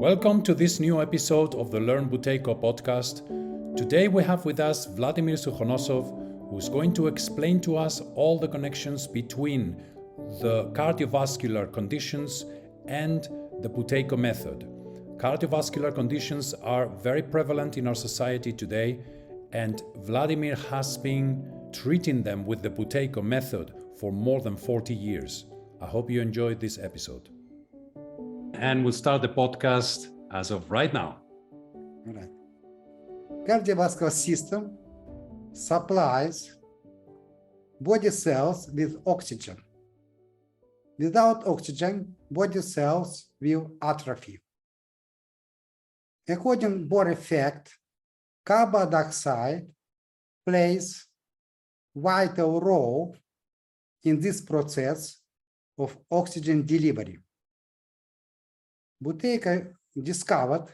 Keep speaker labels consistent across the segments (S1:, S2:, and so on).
S1: Welcome to this new episode of the Learn Buteyko podcast. Today we have with us Vladimir Sukhonosov, who is going to explain to us all the connections between the cardiovascular conditions and the Buteyko method. Cardiovascular conditions are very prevalent in our society today, and Vladimir has been treating them with the Buteyko method for more than 40 years. I hope you enjoyed this episode. And we'll start the podcast as of right now.
S2: All right. Cardiovascular system supplies body cells with oxygen. Without oxygen, body cells will atrophy. According to Bohr effect, carbon dioxide plays vital role in this process of oxygen delivery. Buteyko discovered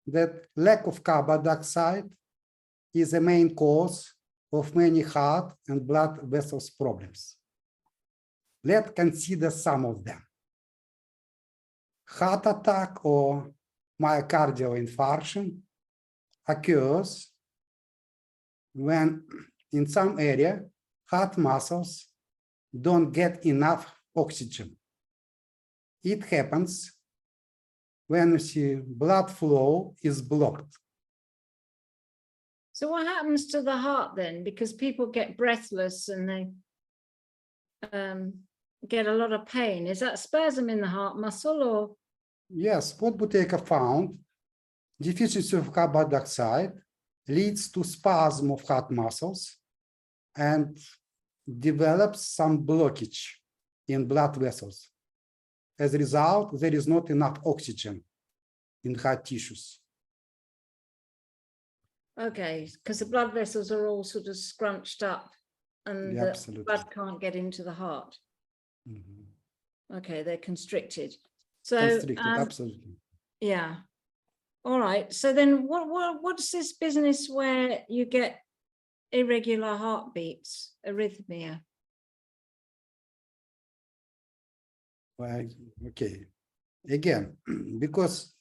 S2: that lack of carbon dioxide is the main cause of many heart and blood vessels problems. Let's consider some of them. Heart attack or myocardial infarction occurs when in some area heart muscles don't get enough oxygen. It happens when you see blood flow is blocked.
S3: So what happens to the heart then? Because people get breathless and they get a lot of pain. Is that spasm in the heart muscle or?
S2: Yes, what Buteyko found, deficiency of carbon dioxide leads to spasm of heart muscles and develops some blockage in blood vessels. As a result, there is not enough oxygen in heart tissues.
S3: Okay, because the blood vessels are all sort of scrunched up and the
S2: Absolutely.
S3: blood can't get into the heart.
S2: Mm-hmm.
S3: Okay, they're constricted. So,
S2: Constricted, absolutely.
S3: Yeah. All right. So then what's this business where you get irregular heartbeats, arrhythmia?
S2: Well, okay. Again, because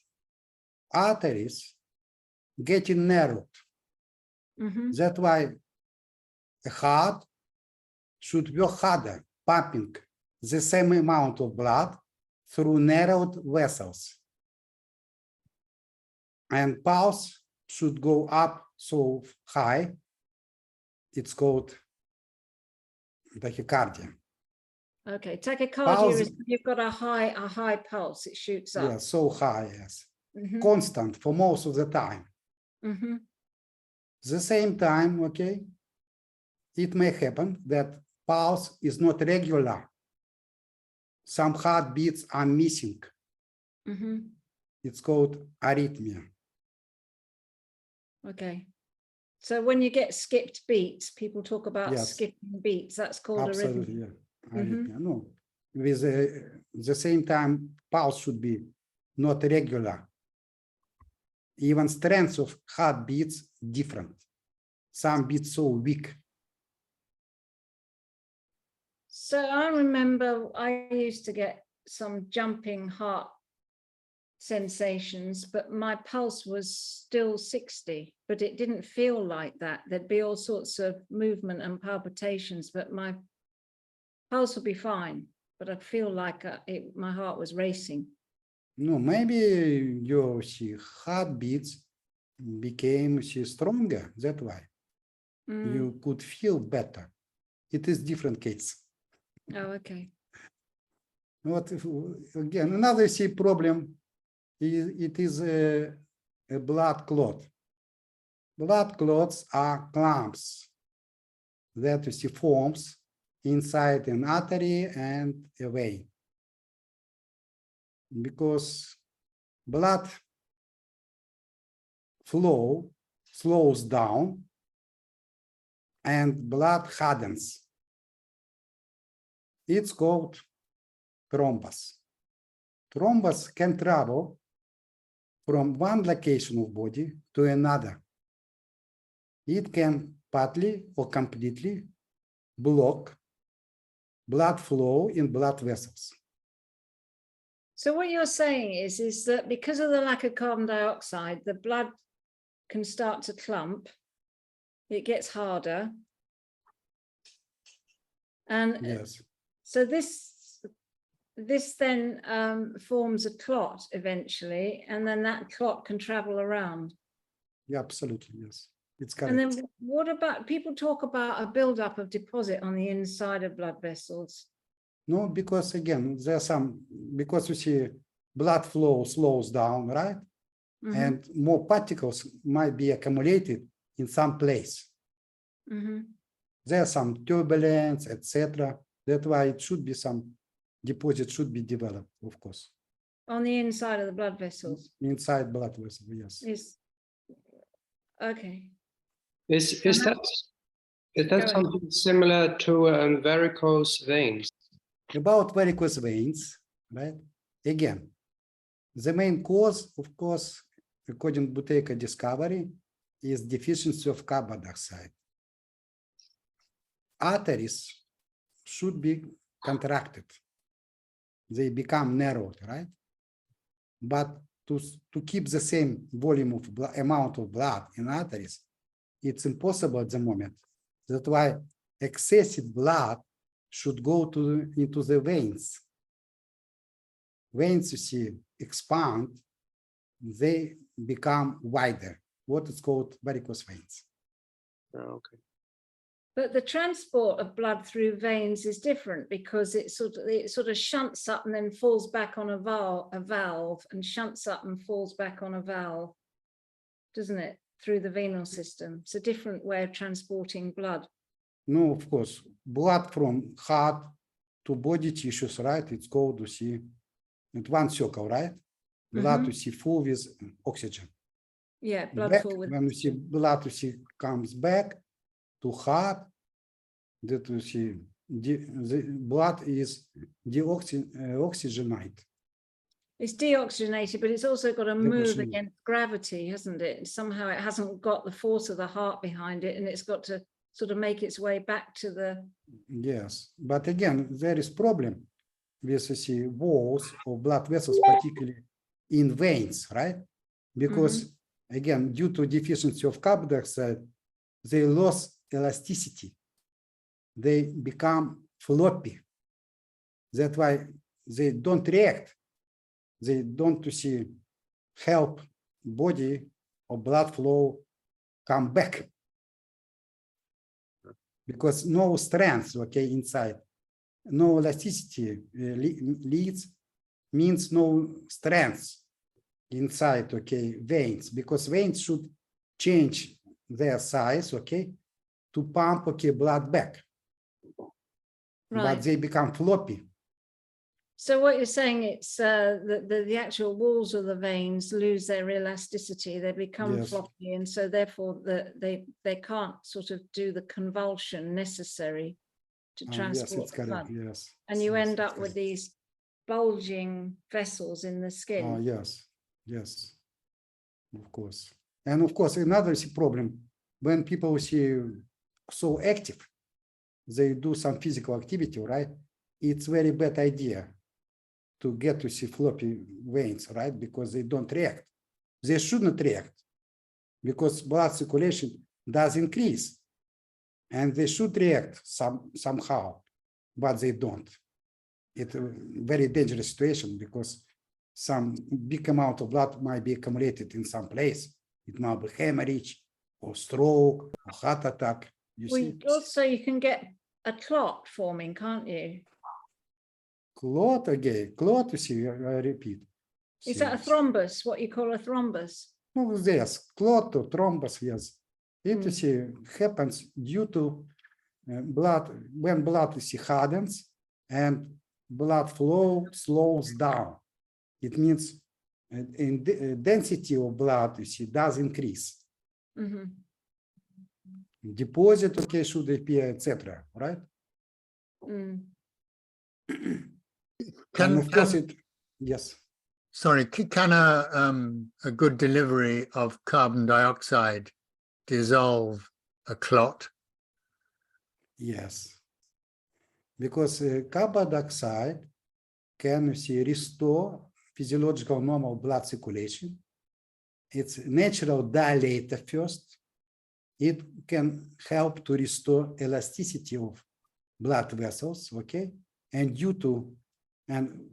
S2: arteries getting narrowed.
S3: Mm-hmm.
S2: That's why the heart should work harder, pumping the same amount of blood through narrowed vessels. And pulse should go up so high, it's called tachycardia.
S3: Okay, tachycardia
S2: Pulse,
S3: is you've got a high pulse, it shoots up.
S2: yeah, so high, yes.
S3: Mm-hmm.
S2: Constant for most of the time.
S3: Mm-hmm.
S2: The same time, okay, it may happen that pulse is not regular. Some heartbeats are missing.
S3: Mm-hmm.
S2: It's called arrhythmia.
S3: Okay. So when you get skipped beats, people talk about
S2: Yes.
S3: skipping beats. That's called
S2: Absolutely,
S3: arrhythmia.
S2: yeah. Arrhythmia. No, with the same time, pulse should be not regular. Even strength of heartbeats different. Some beats so weak.
S3: So I remember I used to get some jumping heart sensations, but my pulse was still 60, but it didn't feel like that. There'd be all sorts of movement and palpitations, but my pulse would be fine, but I'd feel like my heart was racing.
S2: No, maybe your heartbeats became stronger. That's why you could feel better. It is different case.
S3: Oh, okay.
S2: What again? Another problem is it is a blood clot. Blood clots are clumps that you see forms inside an artery and a vein. Because blood flow slows down and blood hardens. It's called thrombus. Thrombus can travel from one location of body to another. It can partly or completely block blood flow in blood vessels.
S3: So what you're saying is that because of the lack of carbon dioxide, the blood can start to clump. It gets harder. And
S2: Yes,
S3: so this then forms a clot eventually, and then that clot can travel around.
S2: yeah, absolutely, yes. It's correct.
S3: And then what about, people talk about a buildup of deposit on the inside of blood vessels.
S2: No, because again, there's because you see blood flow slows down, right?
S3: Mhm,
S2: And more particles might be accumulated in some place.
S3: mhm.
S2: There's some turbulence, etc. That's why it should be some deposit should be developed, of course,
S3: On the inside of the blood vessels.
S2: inside blood vessel, yes.
S3: Is okay.
S4: Is
S3: And
S4: that
S3: Go
S4: is that
S3: ahead.
S4: something similar to varicose veins?
S2: About varicose veins, right? Again, the main cause, of course, according to Buteyko discovery, is deficiency of carbon dioxide. Arteries should be contracted. They become narrowed, right? But to keep the same volume of amount of blood in arteries, it's impossible at the moment. That's why excessive blood should go into the veins. Veins, you see, expand, they become wider, what is called varicose veins.
S4: Oh, okay.
S3: But the transport of blood through veins is different because it sort of shunts up and then falls back on a valve and shunts up and falls back on a valve, doesn't it? Through the venal system. It's a different way of transporting blood.
S2: No, of course, blood from heart to body tissues, right? It's called, you see, at one circle, right? Blood, you see, full with oxygen.
S3: Yeah, blood
S2: Back,
S3: full with
S2: when you see blood, you see, comes back to heart, that you see, the blood is deoxygenated.
S3: It's deoxygenated, but it's also got to move
S2: Deoxygenated.
S3: against gravity, hasn't it? Somehow it hasn't got the force of the heart behind it, and it's got to sort of make its way back to the.
S2: Yes, but again, there is problem with, you see, walls of blood vessels, particularly in veins, right? Because again, due to deficiency of carbon dioxide, they lose elasticity. They become floppy. That's why they don't react. They don't, you see, help body or blood flow come back. Because no strength, okay, inside, no elasticity leads means no strength inside, okay, veins, because veins should change their size, okay, to pump, okay, blood back.
S3: Right.
S2: But they become floppy.
S3: So what you're saying, it's the actual walls of the veins lose their elasticity, they become
S2: Yes.
S3: floppy, and so therefore they can't sort of do the convulsion necessary to
S2: Yes,
S3: transport
S2: it's correct.
S3: blood.
S2: Yes.
S3: And you
S2: Yes,
S3: end
S2: it's
S3: up with
S2: correct.
S3: these bulging vessels in the skin.
S2: Yes, yes, of course. And of course, another problem, when people see so active, they do some physical activity, right? It's very bad idea to get to see floppy veins, right? Because they don't react. They shouldn't react because blood circulation does increase and they should react somehow, but they don't. It's a very dangerous situation because some big amount of blood might be accumulated in some place. It might be hemorrhage or stroke or heart attack. You see,
S3: Also, you can get a clot forming, can't you?
S2: clot again, clot, you see, I repeat.
S3: Is that a thrombus, what you call a thrombus?
S2: No, yes, clot or thrombus, yes. It you see happens due to blood, when blood you see hardens and blood flow slows down. It means in the density of blood, you see, does increase. Deposit, okay, should appear, etc. Right? And of course, yes.
S5: Sorry, can a good delivery of carbon dioxide dissolve a clot?
S2: Yes, because carbon dioxide can restore physiological normal blood circulation. It's natural dilator first. It can help to restore elasticity of blood vessels, okay? And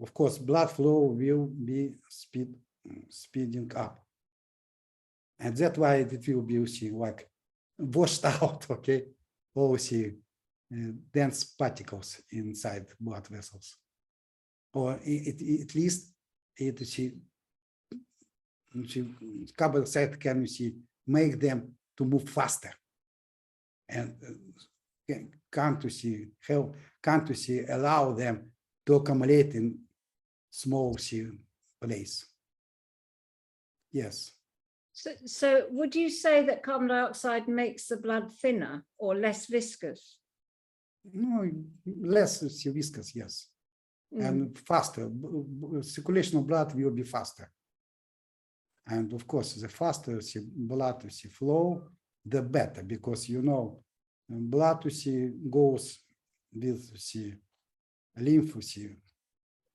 S2: of course, blood flow will be speeding up. And that's why it will be like washed out, okay? All dense particles inside blood vessels. Or at least carbon dioxide can make them to move faster and can't allow them to accumulate in small place. Yes.
S3: So would you say that carbon dioxide makes the blood thinner or less viscous?
S2: No, less viscous, yes. And faster. Circulation of blood will be faster. And of course, the faster blood flow, the better, because blood goes with lymph,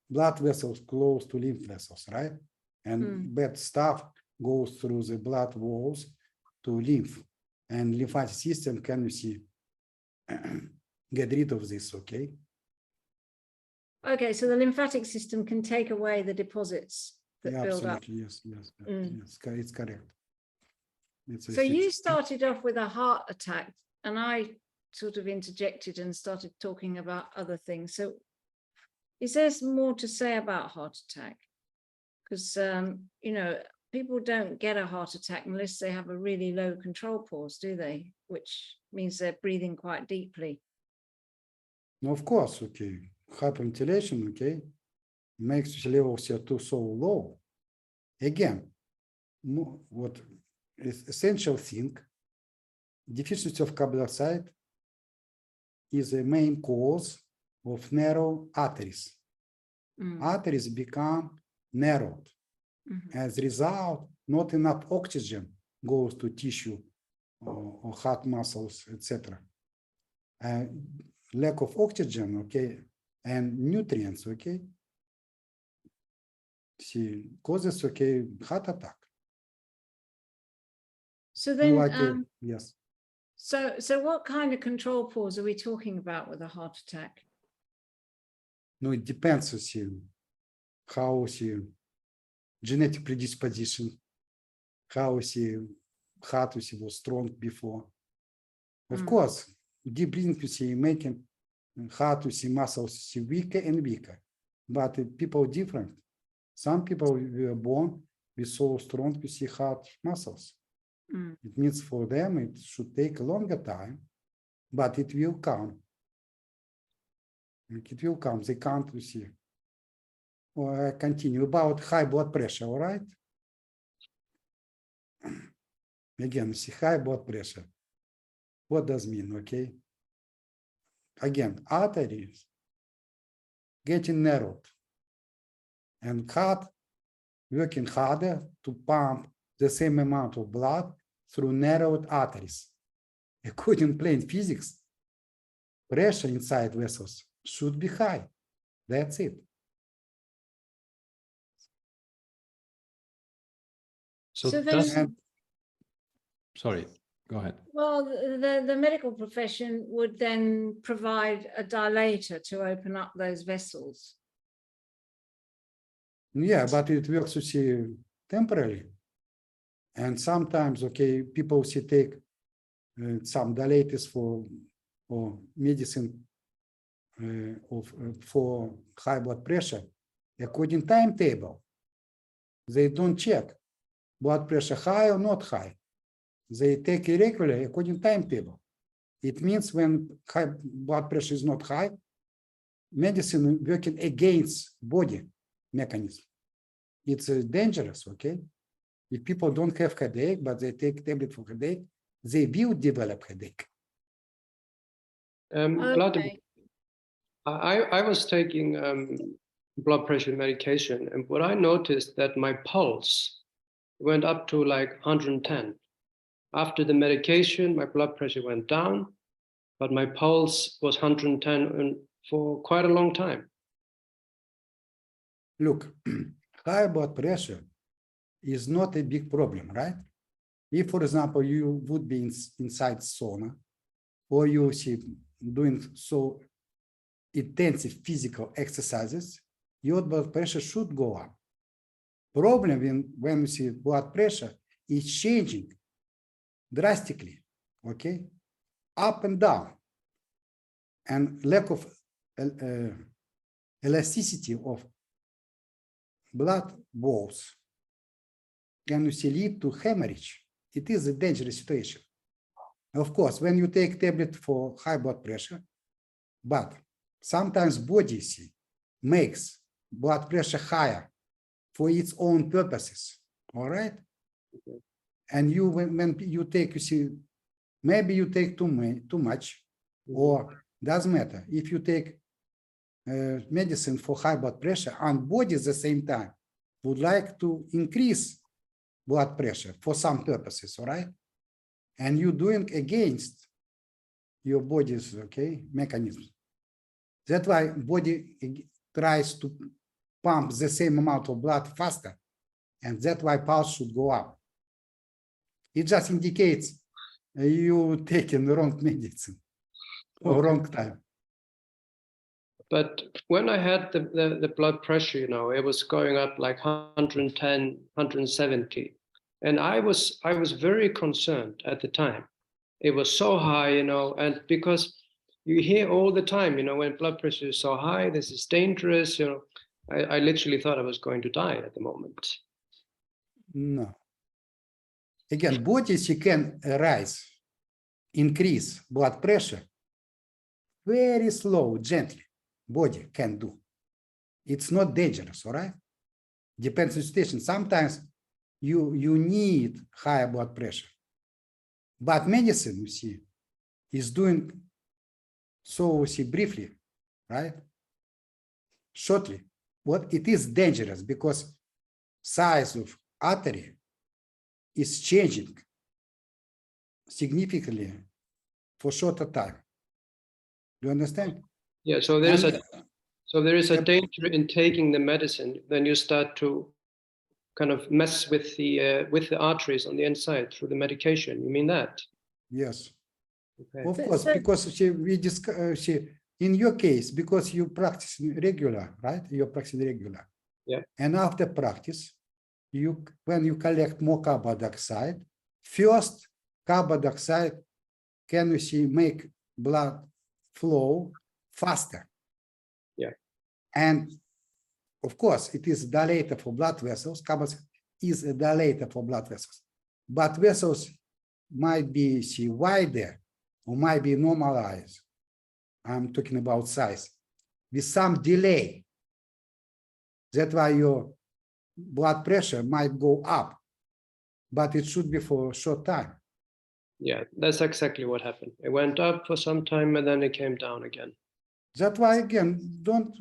S2: blood vessels close to lymph vessels, right? And bad stuff goes through the blood walls to lymph, and lymphatic system can get rid of this, okay?
S3: Okay, so the lymphatic system can take away the deposits that build up.
S2: Absolutely, yes, it's correct.
S3: So you started off with a heart attack, and I sort of interjected and started talking about other things. So is there more to say about heart attack? Because, people don't get a heart attack unless they have a really low control pulse, do they? Which means they're breathing quite deeply.
S2: No, of course, okay. Hyperventilation, okay, makes level of CO2 so low. Again, what is essential thing, deficiency of carbon dioxide is the main cause of narrow arteries. Arteries become narrowed. As a result, not enough oxygen goes to tissue or heart muscles, etc. Lack of oxygen, okay, and nutrients, okay, causes, okay, heart attack.
S3: So then,
S2: yes.
S3: So what kind of control pause are we talking about with a heart attack?
S2: No, it depends, how genetic predisposition, how heart was strong before. Of course, deep breathing making heart muscles weaker and weaker, but people are different. Some people were born with so strong heart muscles. It means for them it should take a longer time, but it will come. It will come. They can't Or continue about high blood pressure, all right? Again, high blood pressure. What does it mean, okay? Again, arteries getting narrowed and heart working harder to pump the same amount of blood through narrowed arteries. According to plain physics, pressure inside vessels should be high. That's it.
S1: So
S3: then,
S1: sorry, go ahead.
S3: Well, the medical profession would then provide a dilator to open up those vessels.
S2: Yeah, but it works temporarily. And sometimes, okay, people take some dilators for medicine for high blood pressure. According to timetable, they don't check blood pressure high or not high. They take irregularly according to timetable. It means when high blood pressure is not high, medicine working against body mechanism. It's dangerous, okay? If people don't have headache, but they take tablet for headache, they will develop headache.
S3: Okay.
S4: I was taking blood pressure medication, and what I noticed that my pulse went up to like 110. After the medication, my blood pressure went down, but my pulse was 110 for quite a long time.
S2: Look, high blood pressure is not a big problem, right? If, for example, you would be inside sauna, or you see doing so intensive physical exercises, your blood pressure should go up. Problem when you see blood pressure is changing drastically, okay? Up and down. And lack of elasticity of blood walls can lead to hemorrhage. It is a dangerous situation. Of course, when you take tablet for high blood pressure, but sometimes body makes blood pressure higher for its own purposes. All right.
S4: Okay.
S2: And you, when you take, maybe you take too much, or doesn't matter. If you take medicine for high blood pressure and body at the same time would like to increase blood pressure for some purposes, all right? And you're doing against your body's, okay, mechanisms. That's why body tries to pump the same amount of blood faster, and that's why pulse should go up. It just indicates you taking the wrong medicine or wrong time.
S4: But when I had the blood pressure, it was going up like 110, 170. And I was very concerned at the time. It was so high, and because you hear all the time, when blood pressure is so high, this is dangerous, I literally thought I was going to die at the moment.
S2: No. Again, bodies can increase blood pressure very slow, gently. Body can do. It's not dangerous, all right? Depends on the situation. Sometimes you need higher blood pressure. But medicine, is doing so, briefly, right? Shortly. What it is dangerous because size of artery is changing significantly for shorter time. Do you understand?
S4: Yeah, so there is a danger in taking the medicine. Then you start to kind of mess with the arteries on the inside through the medication. You mean that?
S2: Yes.
S4: Okay.
S2: Of course, because we discuss, in your case, because you practice regular, right? You're practicing regular.
S4: Yeah.
S2: And after practice, when you collect more carbon dioxide, first carbon dioxide can make blood flow faster.
S4: Yeah.
S2: And of course, it is dilator for blood vessels. Carbon is a dilator for blood vessels. But vessels might be wider or might be normalized. I'm talking about size with some delay. That's why your blood pressure might go up, but it should be for a short time.
S4: Yeah, that's exactly what happened. It went up for some time and then it came down again.
S2: That's why, again, don't.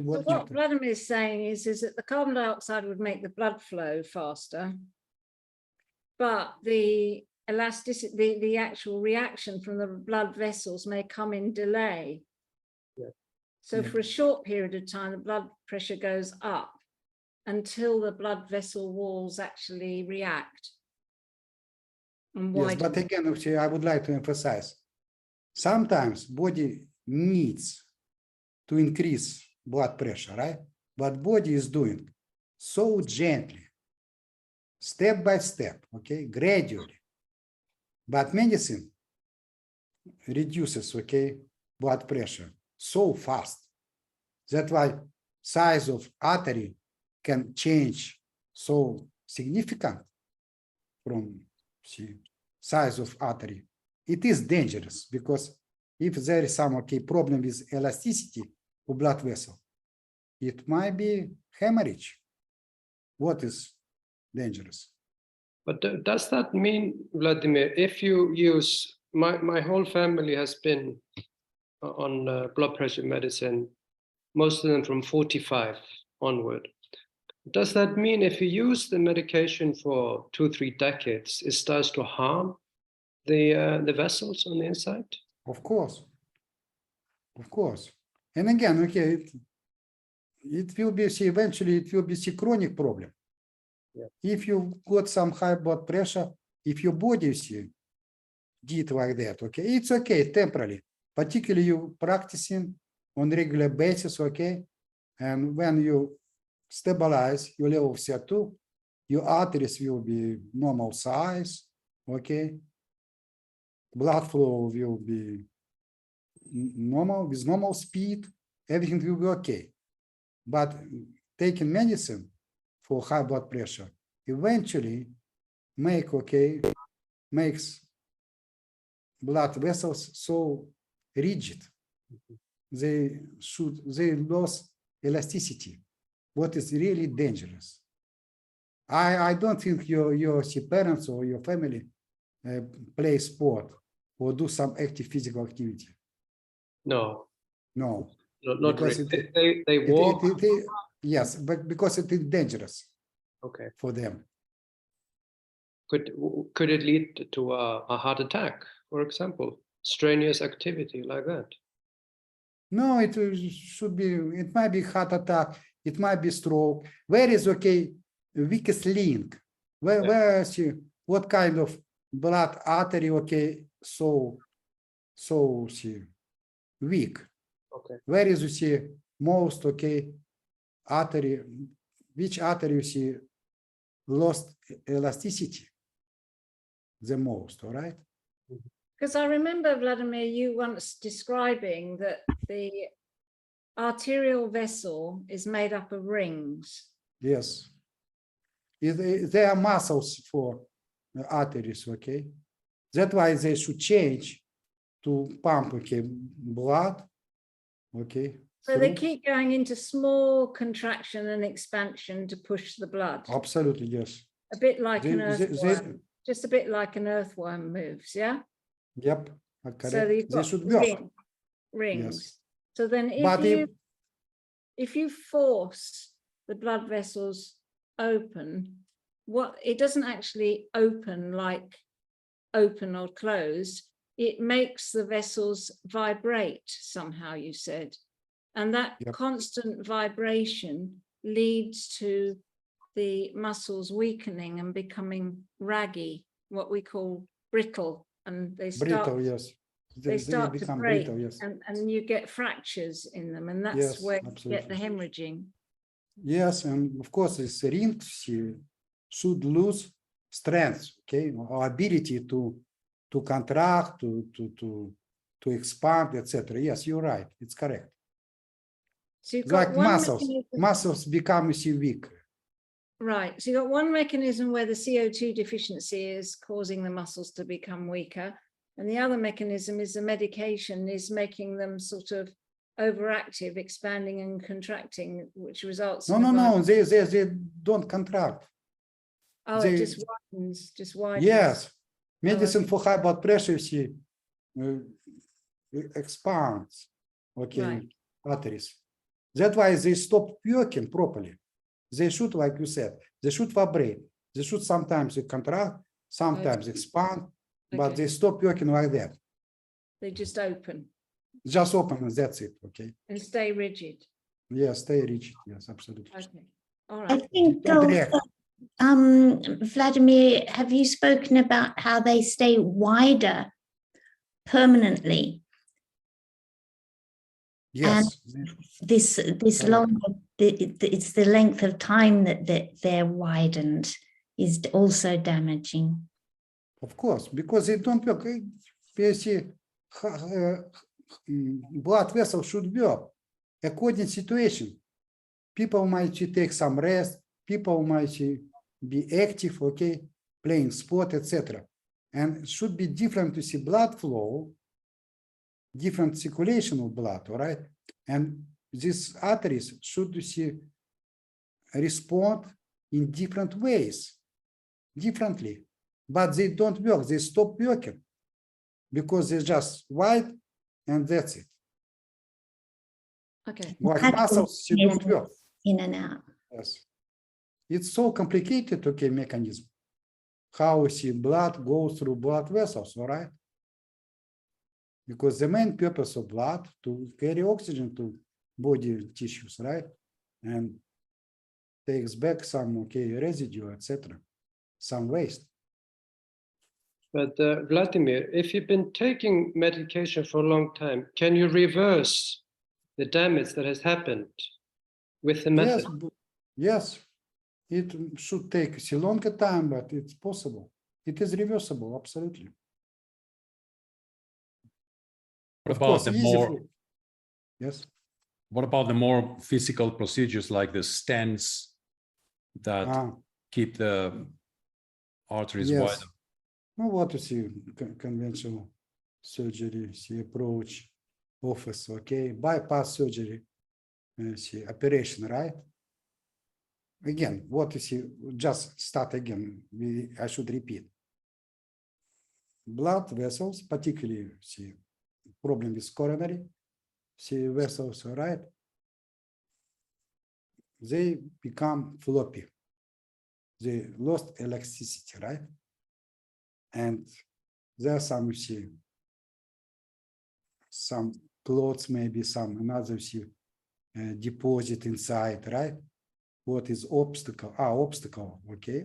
S3: What Vladimir is saying is that the carbon dioxide would make the blood flow faster, but the elasticity, the actual reaction from the blood vessels may come in delay.
S4: Yeah.
S3: So for a short period of time, the blood pressure goes up until the blood vessel walls actually react. And
S2: yes, but again, I would like to emphasize, sometimes body needs to increase blood pressure, right? But body is doing so gently, step by step, okay, gradually. But medicine reduces, okay, blood pressure so fast. That's why size of artery can change so significant from size of artery. It is dangerous because if there is some problem with elasticity of blood vessel, it might be hemorrhage. What is dangerous?
S4: But does that mean, Vladimir, if you use, my whole family has been on blood pressure medicine, most of them from 45 onward. Does that mean if you use the medication for 2-3 decades, it starts to harm the vessels on the inside?
S2: Of course. Of course. And again, okay, it will be, see, eventually it will be see chronic problem.
S4: Yeah.
S2: If you got some high blood pressure, if your body see did like that, okay, it's okay temporarily, particularly you practicing on regular basis, okay, and when you stabilize your level of CO2, your arteries will be normal size, okay, blood flow will be normal, with normal speed, everything will be okay. But taking medicine for high blood pressure eventually makes blood vessels so rigid. They lose elasticity, what is really dangerous. I don't think your parents or your family play sport or do some active physical activity.
S4: No,
S2: No.
S4: not
S2: Because
S4: really. They walk.
S2: Yes, but because it is dangerous.
S4: Okay.
S2: For them.
S4: Could it lead to a heart attack, for example, strenuous activity like that?
S2: No, it should be, it might be heart attack, it might be stroke. Where is, okay, weakest link? Where see, what kind of blood artery, okay, so see, weak?
S4: Okay.
S2: Where is, you see, most, okay, artery, which artery you see lost elasticity the most, all right?
S3: Because I remember, Vladimir, you once describing that the arterial vessel is made up of rings.
S2: Yes. There are muscles for arteries, okay? That's why they should change to pump, okay, blood, okay?
S3: So they keep going into small contraction and expansion to push the blood.
S2: Absolutely, yes.
S3: A bit like an earthworm, just a bit like an earthworm moves, yeah?
S2: Yep, correct.
S3: So
S2: They should work.
S3: Rings.
S2: Yes.
S3: So then if you force the blood vessels open, it doesn't actually open like open or closed. It makes the vessels vibrate somehow, you said. And that constant vibration leads to the muscles weakening and becoming raggy, what we call brittle, and they start
S2: brittle, yes.
S3: They start to break,
S2: brittle, yes.
S3: and you get fractures in them, and that's where you get the hemorrhaging.
S2: Yes, and of course, this ring should lose strength, okay, or ability to contract, to expand, etc. Yes, you're right. It's correct.
S3: So you've got
S2: like
S3: one
S2: muscles become weak.
S3: Right. So you've got one mechanism where the CO2 deficiency is causing the muscles to become weaker. And the other mechanism is the medication is making them sort of overactive, expanding and contracting, which results in
S2: No, they don't contract.
S3: Oh, it just widens.
S2: Yes. Medicine for high blood pressure, expands, okay, arteries. That's why they stop working properly. They should, like you said, they should vibrate. They should sometimes contract, sometimes expand, but they stop working like that.
S3: They just open.
S2: Just open, and that's it, okay?
S3: And stay rigid.
S2: Yes, stay rigid, yes, absolutely.
S3: Okay, all right.
S6: I think, Vladimir, have you spoken about how they stay wider permanently?
S2: Yes.
S6: And this longer, it's the length of time that they're widened is also damaging.
S2: Of course, because they don't work. Blood vessels should work according to situation. People might take some rest. People might be active, okay, playing sport, etc. And it should be different to see blood flow, different circulation of blood, all right? And these arteries should see respond in different ways, differently. But they don't work, they stop working because they're just wide and that's it.
S3: Okay.
S2: Like muscles, they don't work.
S6: In and out.
S2: Yes. It's so complicated, okay, mechanism. How blood goes through blood vessels, all right? Because the main purpose of blood to carry oxygen to body tissues, right? and takes back some residue, etc., some waste.
S4: But Vladimir, if you've been taking medication for a long time, can you reverse the damage that has happened with the method?
S2: Yes, it should take a longer time, but it's possible. It is reversible, absolutely.
S1: What
S2: Of
S1: about
S2: course,
S1: the
S2: easy
S1: more?
S2: for- Yes.
S1: What about the more physical procedures like the stents that keep the arteries
S2: Yes.
S1: wider?
S2: No, what you see, conventional surgery, see approach, office, bypass surgery, see operation, right? Again, what you see, just start again. I should repeat. Blood vessels, particularly see problem with coronary, see vessels, right? They become floppy. They lost elasticity, right? And there are some, you see, some clots, maybe some another, see, deposit inside, right? What is obstacle?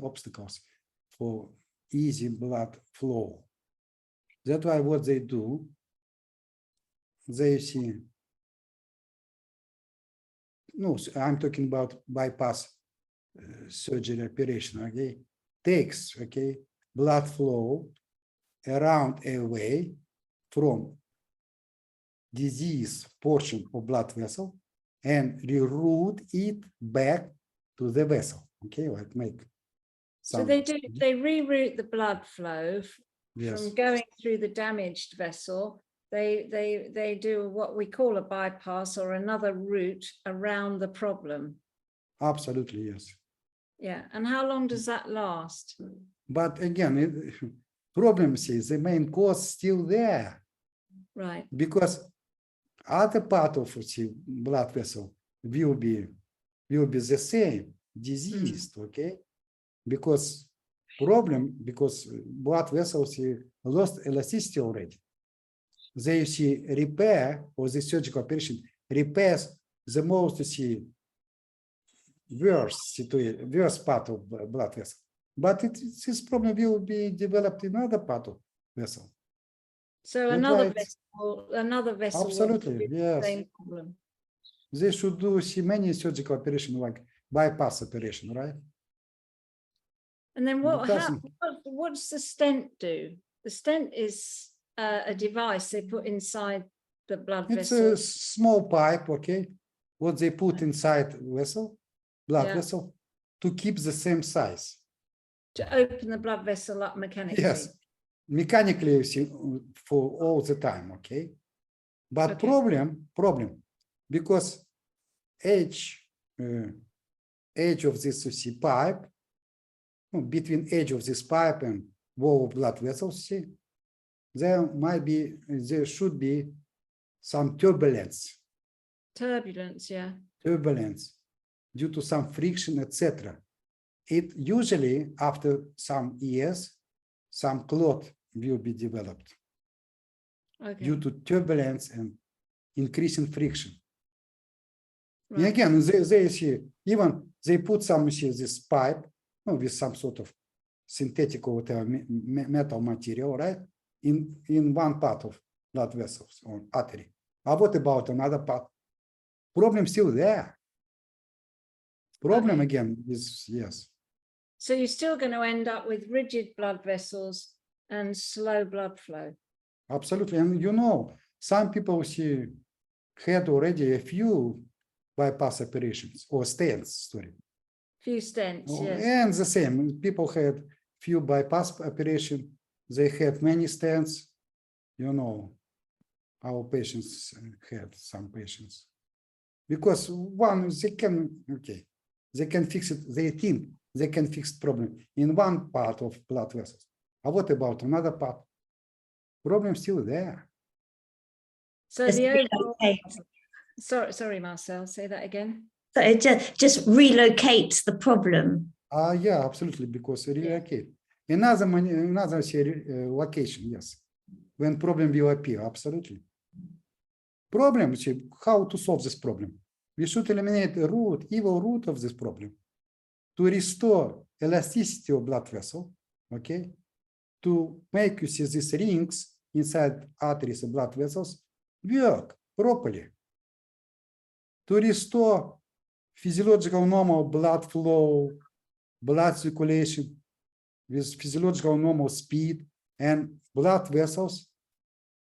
S2: Obstacles for easy blood flow. That's why what they do, they see, no, I'm talking about bypass surgery operation, takes, blood flow around away from disease portion of blood vessel and reroute it back to the vessel, like make
S3: So
S2: some,
S3: they reroute the blood flow
S2: yes,
S3: from going through the damaged vessel. They do what we call a bypass or another route around the problem.
S2: absolutely, yes.
S3: Yeah, and how long does that last?
S2: But again, problem is the main cause still there,
S3: Right.
S2: because other part of the blood vessel will be the same, diseased, because blood vessels lost elasticity already. They see repair, or the surgical operation repairs the most worst part of blood vessel. But this problem will be developed in other part of vessel.
S3: So
S2: That's
S3: another
S2: why
S3: vessel
S2: absolutely,
S3: will be the
S2: yes.
S3: same problem.
S2: They should do many surgical operations like bypass operation, right?
S3: And then
S2: Because-
S3: what's the stent do? The stent is a device they put inside the blood
S2: It's
S3: vessel.
S2: a small pipe, what they put inside blood vessel, to keep the same size.
S3: To open the blood vessel up mechanically.
S2: Yes, mechanically for all the time, But
S3: Okay.
S2: problem, because edge of this pipe, between edge of this pipe and wall of blood vessels, there should be some turbulence.
S3: Turbulence, yeah.
S2: Turbulence due to some friction, etc. It usually, after some years, some clot will be developed due to turbulence and increasing friction.
S3: Right.
S2: And again, they see, even they put some, this pipe with some sort of synthetic or whatever metal material, right, in one part of blood vessels or artery. What about another part? Problem still there. Problem again is, yes.
S3: So you're still going to end up with rigid blood vessels and slow blood flow.
S2: Absolutely. And some people had already a few bypass operations or stents,
S3: Few stents, yes.
S2: And the same, people had few bypass operation, they had many stents, our patients had some patients. Because one, they can fix it, they think they can fix the problem in one part of blood vessels. What about another part? Problem still there.
S3: So
S6: Just
S3: the overall,
S6: relocate.
S3: sorry, Marcel, say that again.
S6: So it just relocates the problem.
S2: Yeah, absolutely, because relocate. Another location, yes. When problem will appear, absolutely. Problem, how to solve this problem? we should eliminate the evil root of this problem, to restore elasticity of blood vessel, okay, to make you see these rings inside arteries and blood vessels work properly, to restore physiological normal blood flow, blood circulation with physiological normal speed, and blood vessels,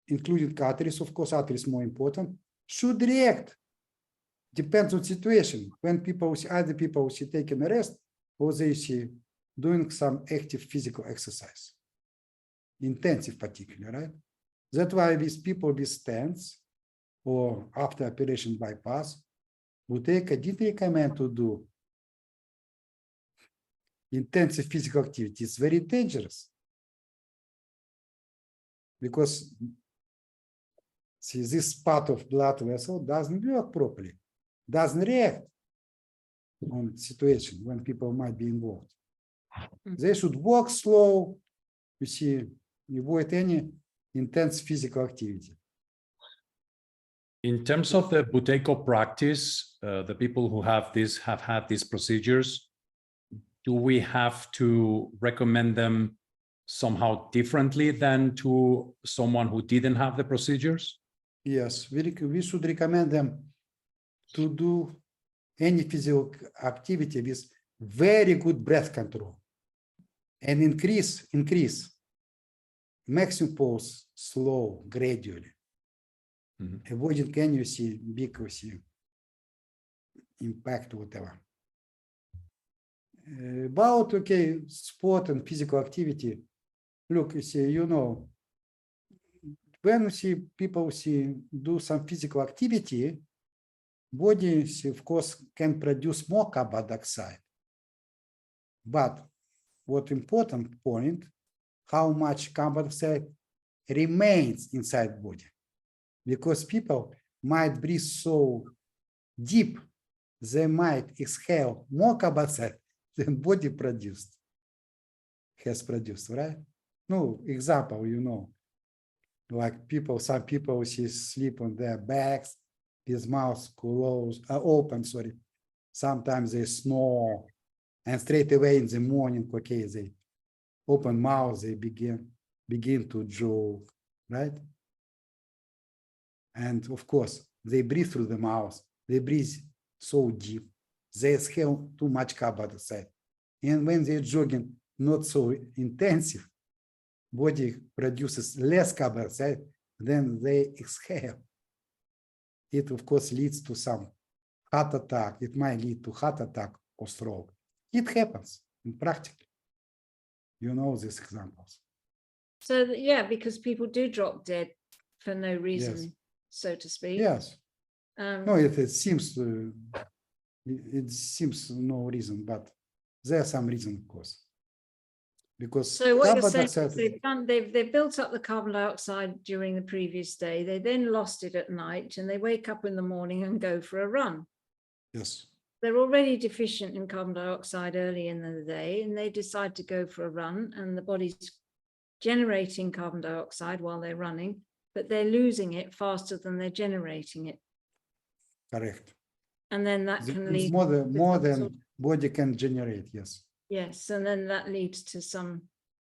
S2: including arteries, of course, arteries more important, should react. Depends on situation. When people see, either people see taking a rest or they see doing some active physical exercise, intensive particularly, right? That's why these people with stents or after operation bypass, Buteyko did recommend to do intensive physical activity. It's very dangerous because see, this part of blood vessel doesn't work properly, doesn't react on situation when people might be involved. They should walk slow, you see, avoid any intense physical activity.
S1: In terms of the Buteyko practice, the people who have had these procedures, do we have to recommend them somehow differently than to someone who didn't have the procedures?
S2: Yes, we should recommend them to do any physical activity with very good breath control and increase maximum pulse slow, gradually, avoiding any big impact, whatever. About sport and physical activity. Look, you see, you know, when you see people do some physical activity, body, of course, can produce more carbon dioxide. But what important point, how much carbon dioxide remains inside body. Because people might breathe so deep, they might exhale more carbon dioxide than body has produced, right? No, example, you know, like some people sleep on their backs, his mouth open, sorry. Sometimes they snore, and straight away in the morning, they open mouth, they begin to joke, right? And of course, they breathe through the mouth, they breathe so deep, they exhale too much carbon dioxide. And when they're jogging not so intensive, body produces less carbon dioxide than they exhale. It, of course, leads to some heart attack. It might lead to heart attack or stroke. It happens in practice. You know these examples.
S3: So yeah, because people do drop dead for no reason,
S2: Yes.
S3: so to speak.
S2: Yes. No, it seems no reason, but there's some reason, of course. Because
S3: so what you're
S2: carbon
S3: saying
S2: dioxide,
S3: is they've built up the carbon dioxide during the previous day. They then lost it at night, and they wake up in the morning and go for a run.
S2: yes,
S3: They're already deficient in carbon dioxide early in the day, and they decide to go for a run, and the body's generating carbon dioxide while they're running, but they're losing it faster than they're generating it.
S2: correct.
S3: And then that can lead
S2: more than body can generate, yes.
S3: Yes, and then that leads to some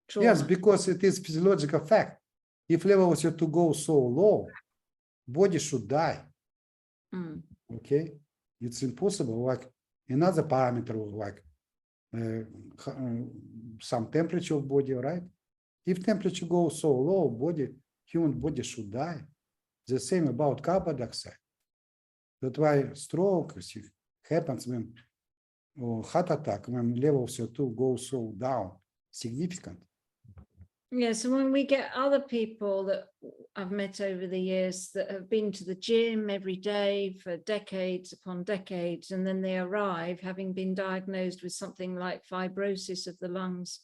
S3: trauma.
S2: Yes, because it is physiological fact. If levels are to go so low, body should die. Okay, it's impossible. Like another parameter, like some temperature of body, right? If temperature goes so low, human body should die. The same about carbon dioxide. That's why stroke happens when, or heart attack, when level of CO2 goes so down, significant.
S3: Yes, and when we get other people that I've met over the years that have been to the gym every day for decades upon decades, and then they arrive having been diagnosed with something like fibrosis of the lungs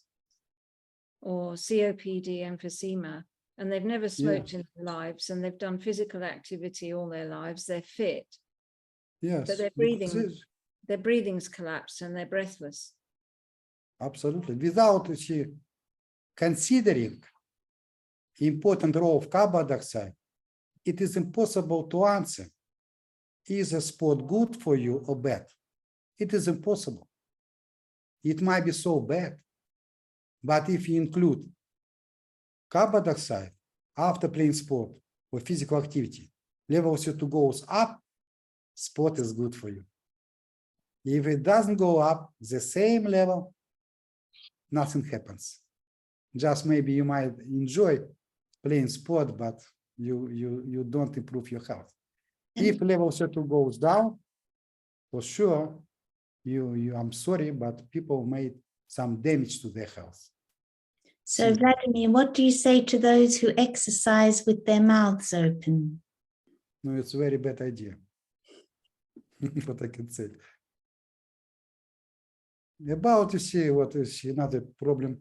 S3: or COPD emphysema, and they've never smoked in their lives, and they've done physical activity all their lives, they're fit.
S2: Yes.
S3: But their breathing's collapsed and they're breathless.
S2: Absolutely. Without considering the important role of carbon dioxide, it is impossible to answer is a sport good for you or bad? It is impossible. It might be so bad, but if you include carbon dioxide after playing sport or physical activity, level of CO2 goes up, sport is good for you. If it doesn't go up the same level, nothing happens. Just maybe you might enjoy playing sport, but you don't improve your health. If level of CO2 goes down, for sure, I'm sorry, but people made some damage to their health.
S6: So, Vladimir, what do you say to those who exercise with their mouths open?
S2: No, it's a very bad idea. What I can say. About, you see, what is another problem?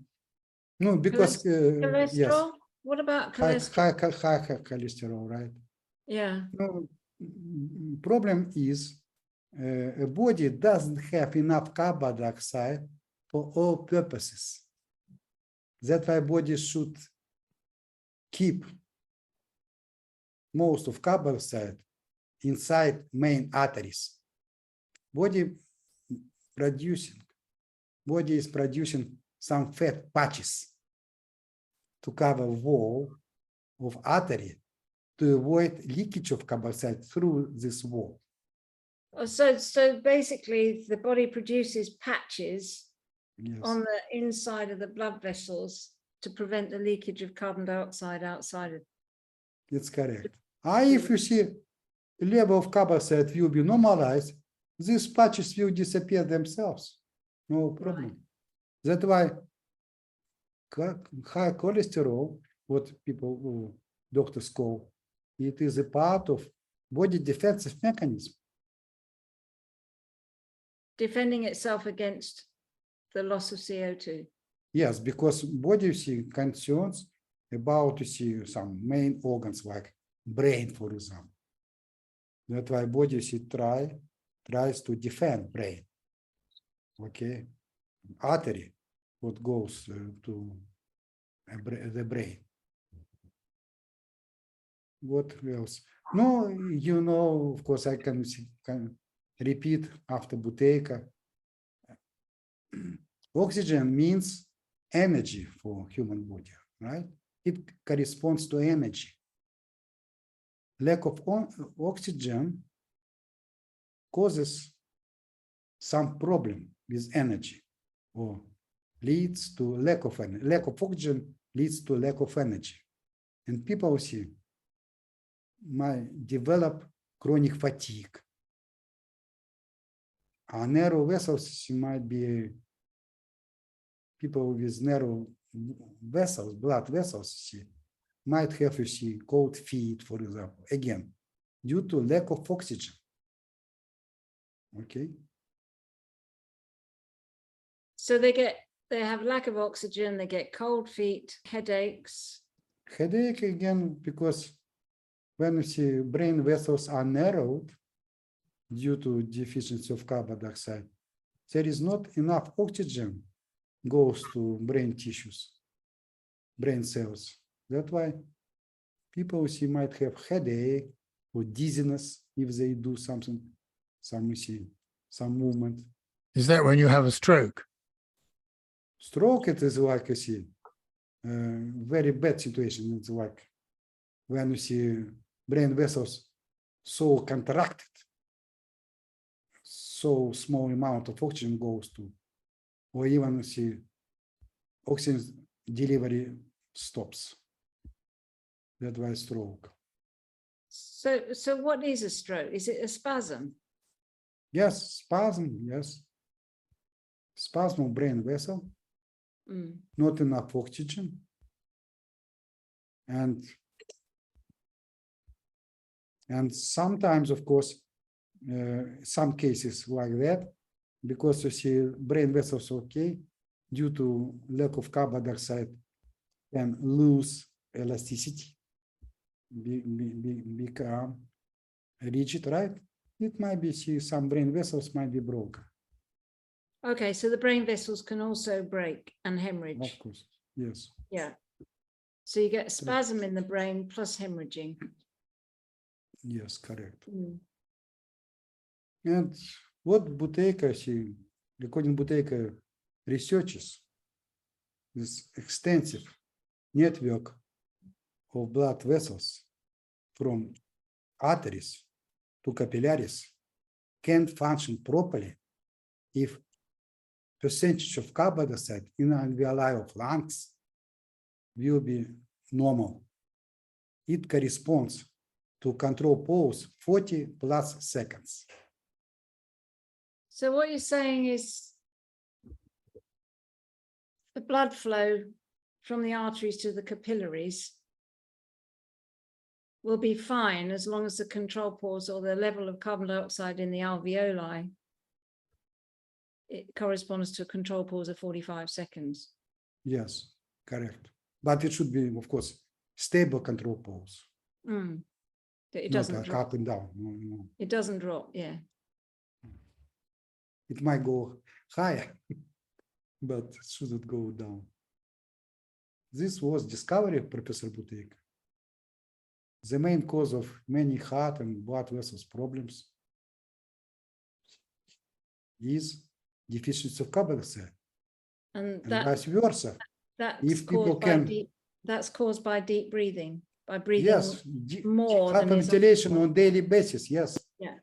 S2: No, because
S3: Cholesterol?
S2: yes,
S3: What about
S2: high
S3: cholesterol?
S2: cholesterol, right?
S3: Yeah.
S2: No, problem is a body doesn't have enough carbon dioxide for all purposes. That's why body should keep most of carbon dioxide inside main arteries. Body is producing some fat patches to cover wall of artery to avoid leakage of carbon dioxide through this wall.
S3: So basically the body produces patches
S2: Yes.
S3: on the inside of the blood vessels to prevent the leakage of carbon dioxide outside of.
S2: It's correct. If you see level of carbon dioxide will be normalized, these patches will disappear themselves. No problem.
S3: Right.
S2: That's why high cholesterol, what people, doctors call, it is a part of body defensive mechanism.
S3: Defending itself against the loss of CO2.
S2: Yes, because body, you see, concerns about, you see, some main organs like brain, for example. That's why body, you see, tries to defend brain. Okay, artery, what goes to the brain. What else? No, you know, of course, I can repeat after Buteyko. Oxygen means energy for human body, right? It corresponds to energy. Lack of oxygen causes some problem with energy or leads to lack of energy. Lack of oxygen leads to lack of energy. And people see might develop chronic fatigue. Narrow vessels might be people with narrow vessels, blood vessels, see, might have, you see, cold feet, for example, again, due to lack of oxygen. Okay.
S3: So they have lack of oxygen, they get cold feet, headaches.
S2: Headache again, because when you see brain vessels are narrowed due to deficiency of carbon dioxide, there is not enough oxygen goes to brain tissues, brain cells. That's why people see might have headache or dizziness if they do something, some movement.
S5: Is that when you have a stroke?
S2: Stroke, it is like, you see, very bad situation. It's like when you see brain vessels so contracted, so small amount of oxygen goes to, or even you see oxygen delivery stops. That's why stroke.
S3: So what is a stroke? Is it a spasm?
S2: Yes, spasm, yes. Spasm of brain vessel, not enough oxygen. And sometimes, of course, some cases like that, because you see brain vessels, okay, due to lack of carbon dioxide, can lose elasticity, become rigid, right? It might be, see, some brain vessels might be broken.
S3: Okay, so the brain vessels can also break and hemorrhage.
S2: Of course, yes.
S3: Yeah. So you get spasm in the brain plus hemorrhaging.
S2: Yes, correct. And what Buteyko, according to Buteyko researches, this extensive network of blood vessels from arteries to capillaries can function properly if percentage of carbon dioxide in alveoli of lungs will be normal. It corresponds to control pulse 40 plus seconds.
S3: So what you're saying is the blood flow from the arteries to the capillaries will be fine as long as the control pause or the level of carbon dioxide in the alveoli, it corresponds to a control pause of 45 seconds.
S2: Yes, correct. But it should be, of course, stable control pulse.
S3: It
S2: Not
S3: doesn't
S2: like
S3: drop.
S2: up and down. No.
S3: It doesn't drop, yeah.
S2: It might go higher, but it shouldn't go down. This was discovery of Professor Buteyko. The main cause of many heart and blood vessels problems is deficiency of carbon dioxide,
S3: And
S2: and vice versa.
S3: that's
S2: if people
S3: caused by
S2: can-
S3: that's caused by deep breathing, by breathing
S2: Yes,
S3: more than is
S2: hyperventilation on daily basis. Yes.
S3: Yeah.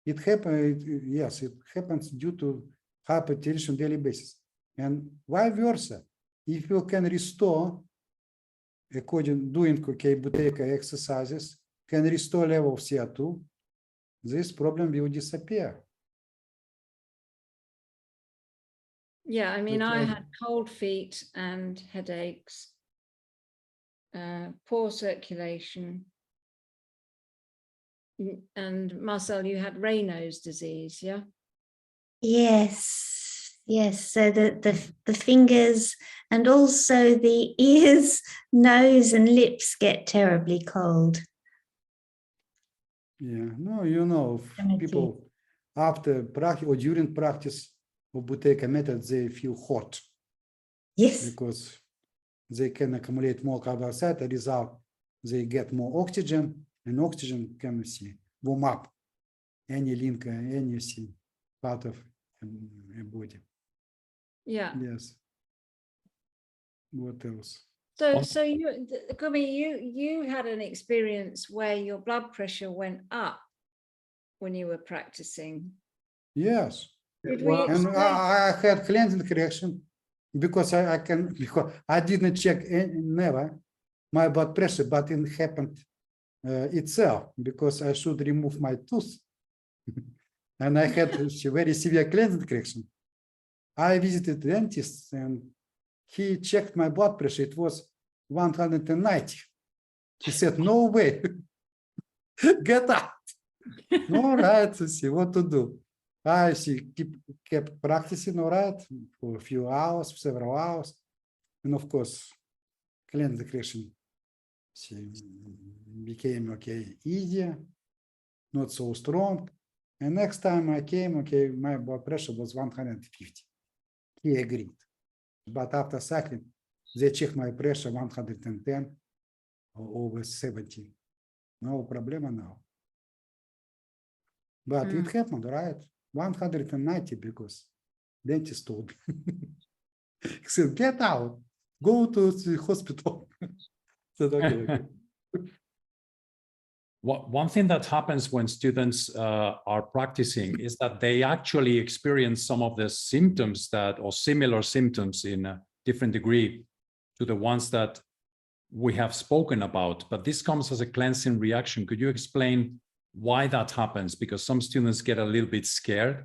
S2: It happens. Yes, it happens due to hyperventilation on daily basis, and vice versa. If you can restore, according doing Buteyko exercises, can restore level of CO2, this problem will disappear.
S3: Yeah, I mean, I
S2: Okay.
S3: had cold feet and headaches, poor circulation. And Marcel, you had Raynaud's disease, yeah?
S6: Yes, yes. So the fingers and also the ears, nose, and lips get terribly cold.
S2: Yeah, no, you know,
S6: Definitely.
S2: people after practice or during practice of Buteyko method, they feel hot
S6: Yes.
S2: because they can accumulate more carbon dioxide. As a result, they get more oxygen, and oxygen can warm up any link, any part of a body.
S3: Yeah.
S2: Yes. What else?
S3: So you, Gumi, you had an experience where your blood pressure went up when you were practicing.
S2: Yes.
S3: Did we
S4: Well,
S2: And
S3: explain?
S2: I had cleansing correction because because I didn't check never my blood pressure, but it happened itself because I should remove my tooth. And I had a very severe cleansing correction. I visited the dentist and he checked my blood pressure. It was 190. He said, no way, get out. All right, see what to do. I kept practicing, all right, for a few hours, several hours. And of course, cleansing correction became okay, easier, not so strong. And next time I came, okay, my blood pressure was 150. He agreed. But after cycling, they checked my pressure 110 or over 70. No problem now. But it happened, right? 190 because dentist told me. He said, get out, go to the hospital. I said, okay.
S1: One thing that happens when students are practicing is that they actually experience some of the symptoms or similar symptoms in a different degree to the ones that we have spoken about, but this comes as a cleansing reaction. Could you explain why that happens? Because some students get a little bit scared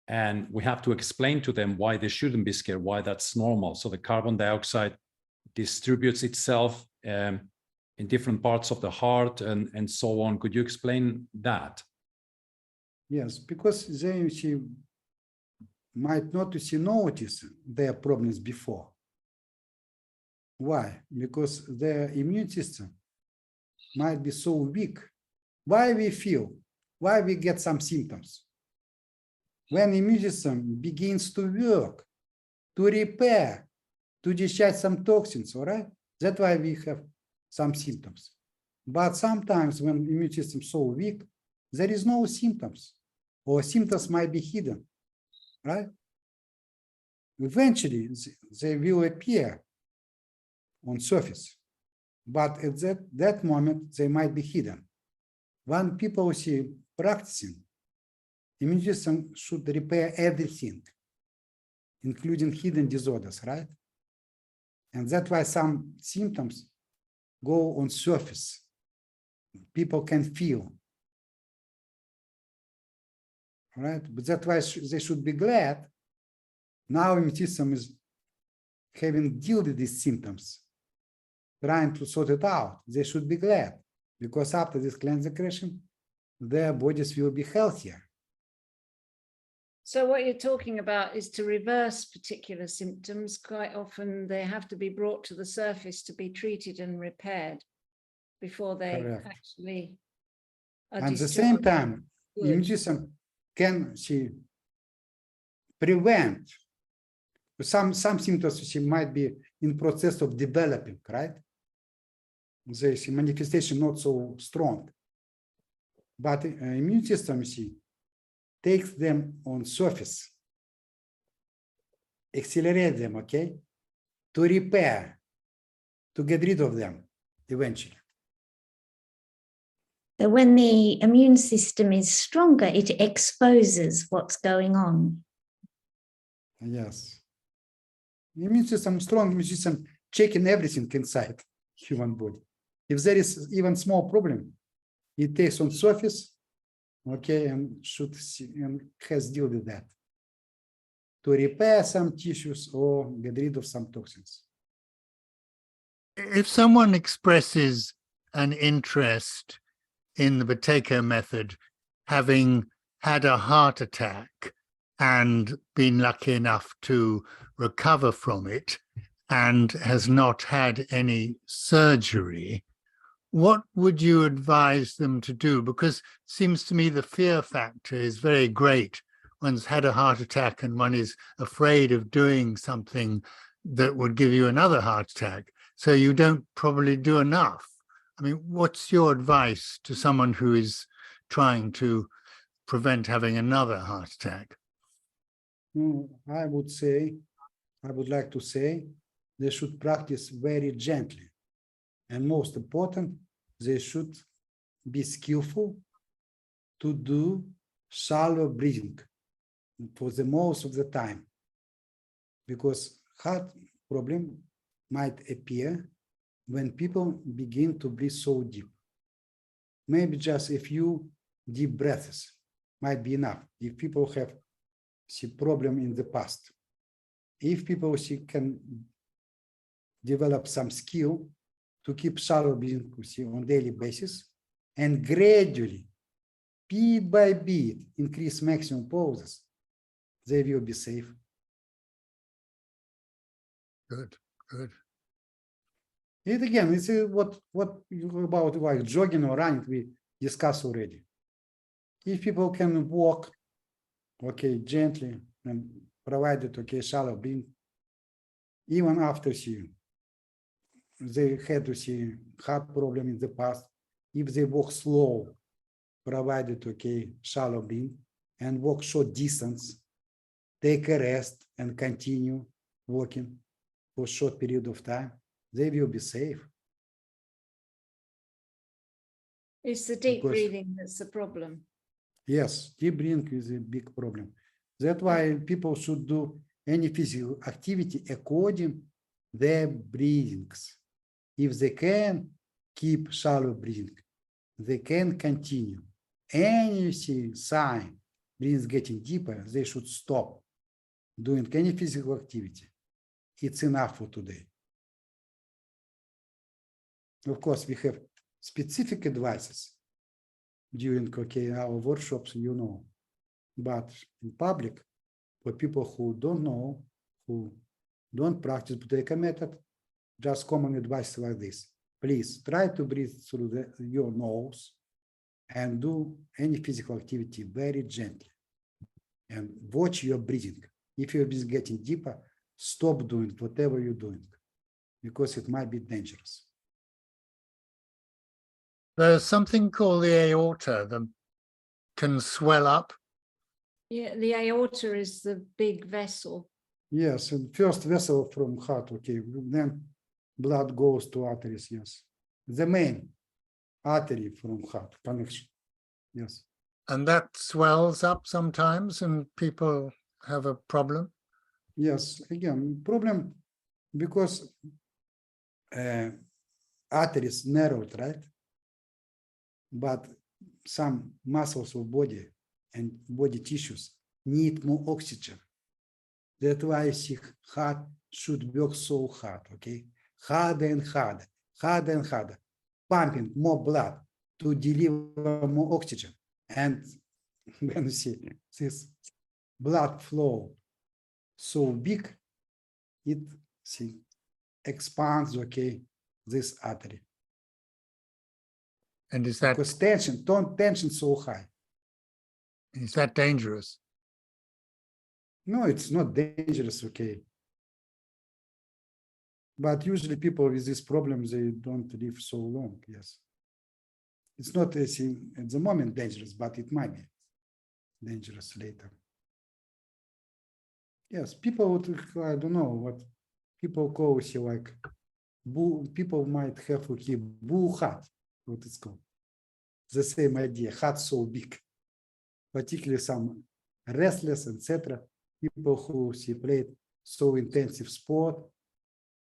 S1: and we have to explain to them why they shouldn't be scared, why that's normal. So the carbon dioxide distributes itself in different parts of the heart and so on. Could you explain that?
S2: Yes, because they might not notice their problems before. Why? Because their immune system might be so weak. Why we get some symptoms? When immune system begins to work, to repair, to discharge some toxins, all right? That's why we have some symptoms. But sometimes when immune system is so weak, there is no symptoms or symptoms might be hidden, right? Eventually, they will appear on surface, but at that moment, they might be hidden. When people see practicing, immune system should repair everything, including hidden disorders, right? And that's why some symptoms go on surface. People can feel, right? But that's why they should be glad now immune system is having dealt with these symptoms, trying to sort it out. They should be glad, because after this cleansing correction, their bodies will be healthier.
S3: So what you're talking about is to reverse particular symptoms. Quite often they have to be brought to the surface to be treated and repaired before they
S2: Correct.
S3: actually are
S2: At the
S3: discharged.
S2: same time,
S3: Good.
S2: immune system can prevent some symptoms might be in process of developing, right? The manifestation not so strong, but immune system takes them on surface, accelerate them, okay, to repair, to get rid of them eventually.
S6: So when the immune system is stronger, it exposes what's going on.
S2: Yes. Immune system, strong immune system, checking everything inside human body. If there is even small problem, it takes on surface, okay, and should see, and has dealt with that to repair some tissues or get rid of some toxins.
S5: If someone expresses an interest in the Buteyko method, having had a heart attack and been lucky enough to recover from it and has not had any surgery, what would you advise them to do? Because it seems to me the fear factor is very great. One's had a heart attack and one is afraid of doing something that would give you another heart attack. So you don't probably do enough. I mean, what's your advice to someone who is trying to prevent having another heart attack?
S2: I would like to say they should practice very gently. And most important, they should be skillful to do shallow breathing for the most of the time, because heart problem might appear when people begin to breathe so deep. Maybe just a few deep breaths might be enough if people have problem in the past. If people can develop some skill to keep shallow breathing on daily basis and gradually, bit by bit, increase maximum pauses, they will be safe.
S5: Good, good.
S2: And again, it's what about like jogging or running we discussed already. If people can walk, okay, gently and provided okay shallow breathing, even after they had to see heart problem in the past, if they walk slow, provided okay shallow breathing, and walk short distance, take a rest and continue walking for a short period of time, they will be safe.
S3: It's the deep
S2: Because-
S3: breathing that's the problem.
S2: Yes, deep breathing is a big problem. That's why people should do any physical activity according their breathings. If they can keep shallow breathing, they can continue. Any sign breathing getting deeper, they should stop doing any physical activity. It's enough for today. Of course, we have specific advices during our workshops, but in public, for people who don't know, who don't practice Buteyko method, just common advice like this. Please try to breathe through your nose and do any physical activity very gently. And watch your breathing. If your breathing getting deeper, stop doing whatever you're doing, because it might be dangerous.
S5: There's something called the aorta that can swell up
S3: Yeah, the aorta is the big vessel.
S2: Yes, and first vessel from heart, okay, then blood goes to arteries, yes. The main artery from heart connection, yes.
S5: And that swells up sometimes and people have a problem.
S2: Yes, again, problem because arteries narrowed, right? But some muscles of body and body tissues need more oxygen. That's why you see heart should work so hard, okay? Harder and harder, harder and harder, pumping more blood to deliver more oxygen. And when you see this blood flow so big, it expands, okay, this artery.
S5: And is that
S2: Because tension so high.
S5: dangerous?
S2: No, it's not dangerous, okay. But usually people with these problems, they don't live so long, yes. It's not at the moment dangerous, but it might be dangerous later. Yes, people would, I don't know what people call like, people might have okay, bull heart, what it's called. The same idea, heart so big, particularly some restless, etc. People who played so intensive sport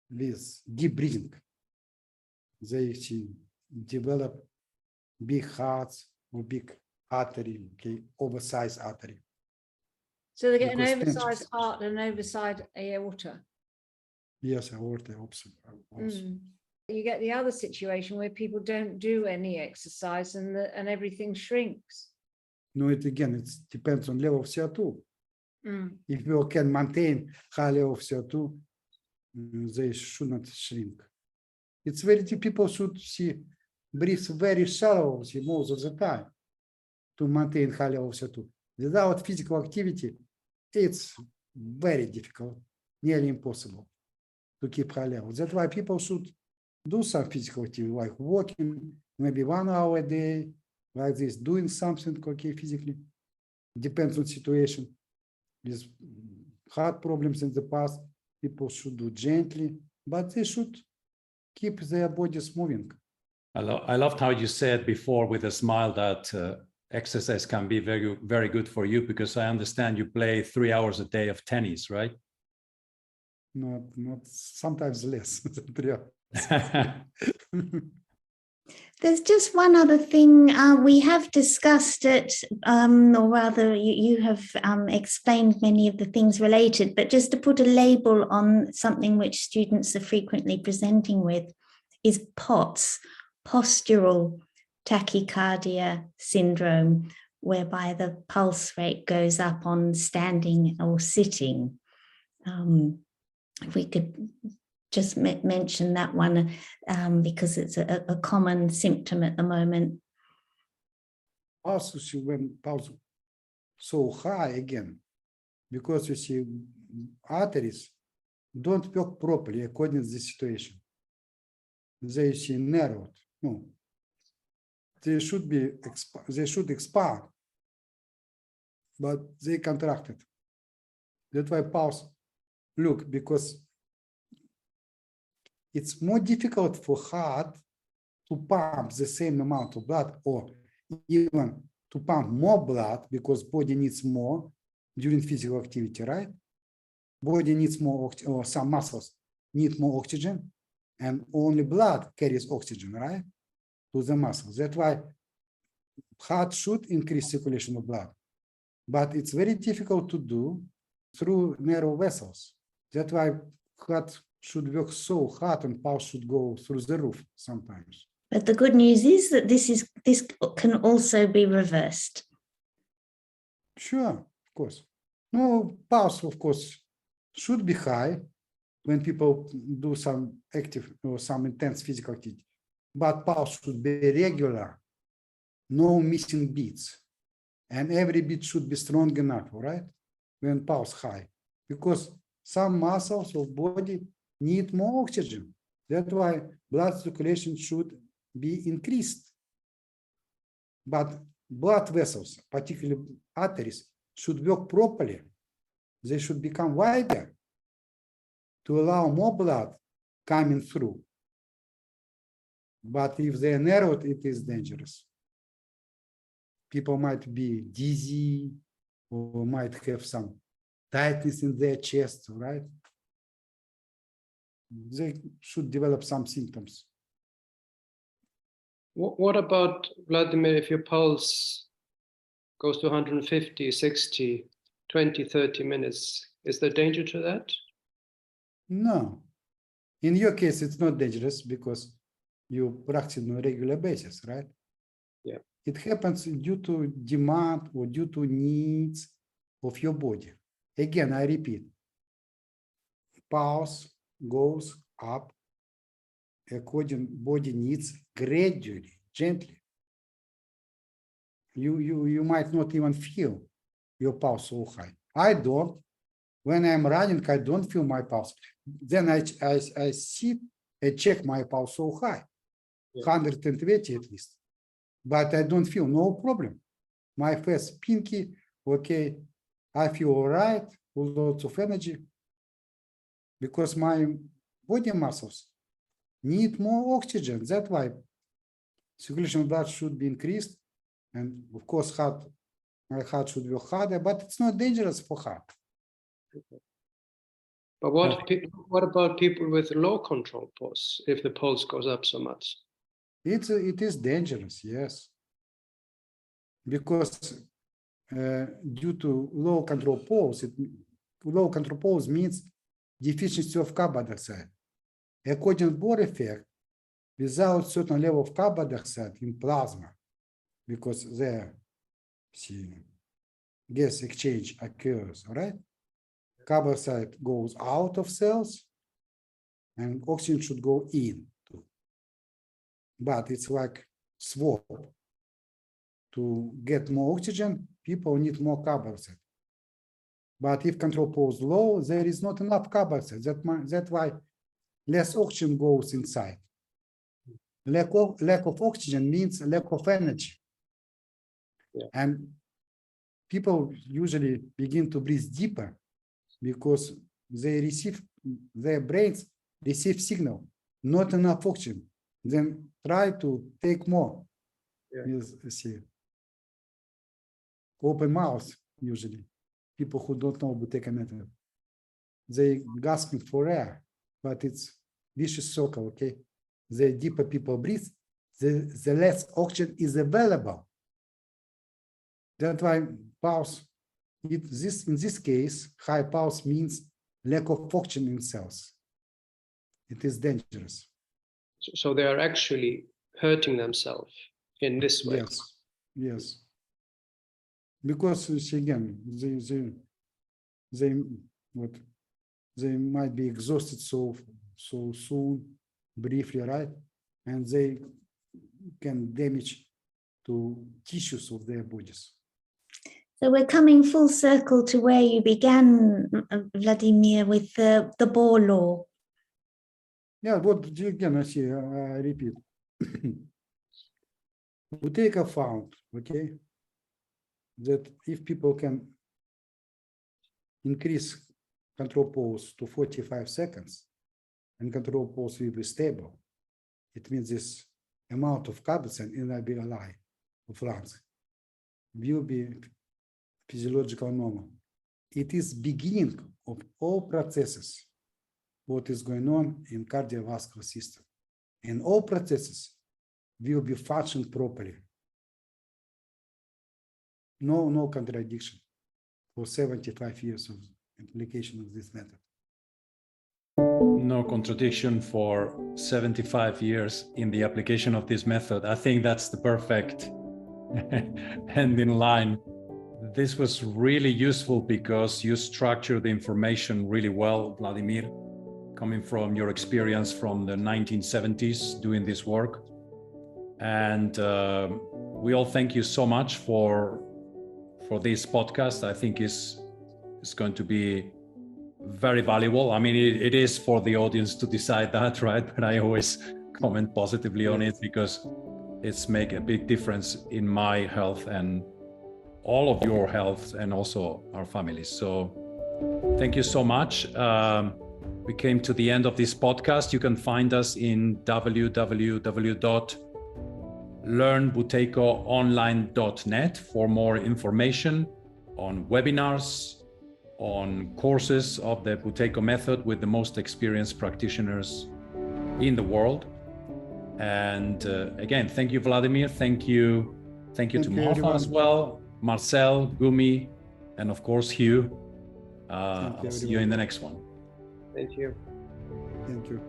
S2: with deep breathing, they develop big hearts or big artery, okay, oversized artery.
S3: So they get an
S2: Because
S3: oversized heart and an oversized aorta.
S2: Yes, aorta also.
S3: You get the other situation where people don't do any exercise and everything shrinks.
S2: No, it depends on level of CO2. If you can maintain high level of CO2, they should not shrink. It's very people should breathe very shallow most of the time to maintain high level of CO2. Without physical activity, it's very difficult, nearly impossible to keep high level. That's why people should do some physical activity, like walking, maybe 1 hour a day, like this, doing something okay physically. Depends on situation. With heart problems in the past, people should do gently, but they should keep their bodies moving.
S1: I loved how you said before with a smile that exercise can be very, very good for you, because I understand you play 3 hours a day of tennis, right?
S2: Not sometimes less than 3 hours.
S6: There's just one other thing we have discussed it, or rather you have explained many of the things related, but just to put a label on something which students are frequently presenting with is POTS, postural tachycardia syndrome, whereby the pulse rate goes up on standing or sitting. If we could just mention that one because it's a common symptom at the moment.
S2: Also, when pulse so high again, because you see arteries don't work properly according to the situation. They narrowed. No, they should expand, but they contracted. That's why pulse look, because it's more difficult for heart to pump the same amount of blood, or even to pump more blood, because body needs more during physical activity, right? Body needs more, or some muscles need more oxygen, and only blood carries oxygen, right, to the muscles. That's why heart should increase circulation of blood, but it's very difficult to do through narrow vessels. That's why heart should work so hard and pulse should go through the roof sometimes.
S6: But the good news is that this can also be reversed.
S2: Sure, of course. No, pulse, of course, should be high when people do some active or some intense physical activity. But pulse should be regular, no missing beats. And every beat should be strong enough, right? When pulse high. Because some muscles of body need more oxygen. That's why blood circulation should be increased. But blood vessels, particularly arteries, should work properly. They should become wider to allow more blood coming through. But if they are narrowed, it is dangerous. People might be dizzy or might have some tightness in their chest, right? They should develop some symptoms.
S4: What about, Vladimir, if your pulse goes to 150, 60, 20, 30 minutes? Is there danger to that?
S2: No. In your case, it's not dangerous because you practice on a regular basis, right?
S4: Yeah.
S2: It happens due to demand or due to needs of your body. Again, I repeat, pulse goes up according body needs gradually, gently. You might not even feel your pulse so high. I don't. When I'm running, I don't feel my pulse. Then I sit and check my pulse so high, 120 at least. But I don't feel no problem. My face pinky, okay. I feel all right, lots of energy, because my body muscles need more oxygen. That's why circulation of blood should be increased. And of course, my heart should work harder, but it's not dangerous for heart.
S4: But what about people with low control pulse, if the pulse goes up so much?
S2: It is dangerous, yes. Because due to low control pulse, low control pulse means deficiency of carbon dioxide. According to Bohr effect, without certain level of carbon dioxide in plasma, because there, gas exchange occurs, right? Carbon dioxide goes out of cells and oxygen should go in too. But it's like swap. To get more oxygen, people need more carbon dioxide. But if control pulse low, there is not enough carbon dioxide. That's why less oxygen goes inside. Lack of oxygen means lack of energy.
S4: Yeah.
S2: And people usually begin to breathe deeper because their brains receive signal, not enough oxygen. Then try to take more.
S4: Yeah.
S2: See, open mouth usually. People who don't know Buteyko Method, they gasping for air, but it's vicious circle. Okay, the deeper people breathe, the less oxygen is available. That's why pulse. In this case, high pulse means lack of oxygen in cells. It is dangerous.
S4: So they are actually hurting themselves in this way.
S2: Yes, yes. Because again, they might be exhausted so soon, briefly, right? And they can damage to tissues of their bodies.
S6: So we're coming full circle to where you began, Vladimir, with the Bohr law.
S2: Yeah, what again, I repeat. Buteyko found, okay, that if people can increase control pulse to 45 seconds and control pulse will be stable, it means this amount of carbon in alveoli of lungs will be physiological normal. It is beginning of all processes, what is going on in cardiovascular system. And all processes will be functioned properly. No contradiction for 75 years of application of this method.
S1: No contradiction for 75 years in the application of this method. I think that's the perfect ending line. This was really useful because you structured the information really well, Vladimir, coming from your experience from the 1970s doing this work. And we all thank you so much for this podcast. I think it's going to be very valuable. I mean, it is for the audience to decide that, right? But I always comment positively on it because it's make a big difference in my health and all of your health and also our families. So thank you so much. We came to the end of this podcast. You can find us in www.learnbuteykoonline.net for more information on webinars, on courses of the Buteyko Method with the most experienced practitioners in the world. And again, thank you, Vladimir. Thank you to Martha as well, Marcel, Gumi, and of course, Hugh. I'll see you in the next one.
S4: Thank you.
S2: Thank you.